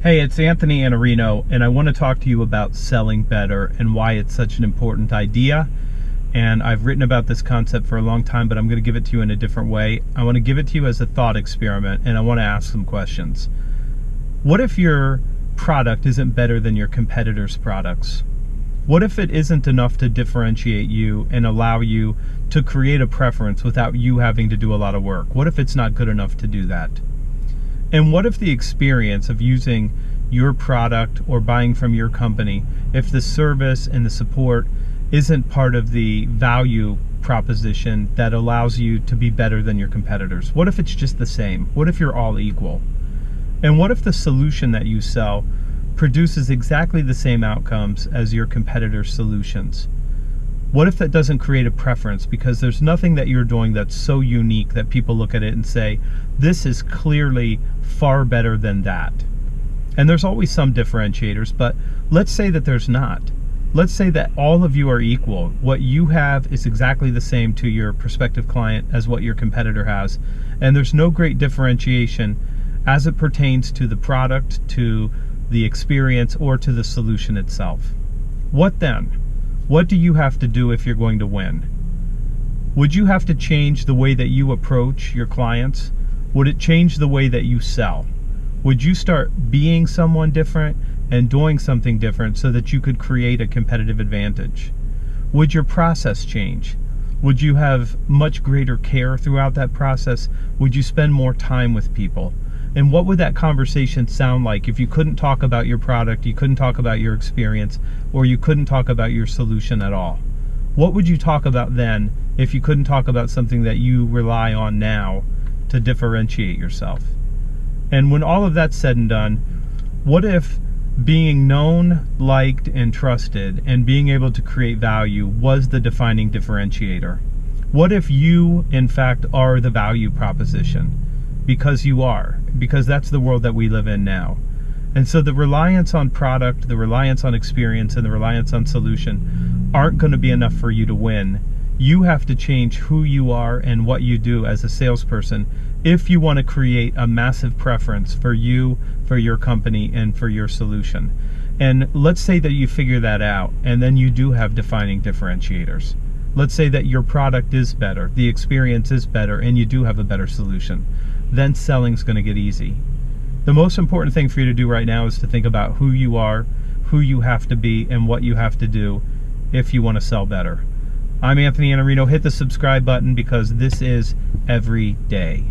Hey, it's Iannarino, and I want to talk to you about selling better and why it's such an important idea. And I've written about this concept for a long time, but I'm going to give it to you in a different way. I want to give it to you as a thought experiment, and I want to ask some questions. What if your product isn't better than your competitors' products? What if it isn't enough to differentiate you and allow you to create a preference without you having to do a lot of work? What if it's not good enough to do that? And what if the experience of using your product or buying from your company, if the service and the support isn't part of the value proposition that allows you to be better than your competitors? What if it's just the same? What if you're all equal? And what if the solution that you sell produces exactly the same outcomes as your competitors' solutions? What if that doesn't create a preference because there's nothing that you're doing that's so unique that people look at it and say, this is clearly far better than that? And there's always some differentiators, but let's say that there's not. Let's say that all of you are equal. What you have is exactly the same to your prospective client as what your competitor has. And there's no great differentiation as it pertains to the product, to the experience, or to the solution itself. What then? What do you have to do if you're going to win? Would you have to change the way that you approach your clients? Would it change the way that you sell? Would you start being someone different and doing something different so that you could create a competitive advantage? Would your process change? Would you have much greater care throughout that process? Would you spend more time with people? And what would that conversation sound like if you couldn't talk about your product, you couldn't talk about your experience, or you couldn't talk about your solution at all? What would you talk about then if you couldn't talk about something that you rely on now to differentiate yourself? And when all of that's said and done, what if being known, liked, and trusted and being able to create value was the defining differentiator? What if you, in fact, are the value proposition? Because you are, because that's the world that we live in now. And so the reliance on product, the reliance on experience, and the reliance on solution aren't going to be enough for you to win. You have to change who you are and what you do as a salesperson if you want to create a massive preference for you, for your company, and for your solution. And let's say that you figure that out, and then you do have defining differentiators. Let's say that your product is better, the experience is better, and you do have a better solution. Then selling's going to get easy. The most important thing for you to do right now is to think about who you are, who you have to be, and what you have to do if you want to sell better. I'm Iannarino. Hit the subscribe button because this is every day.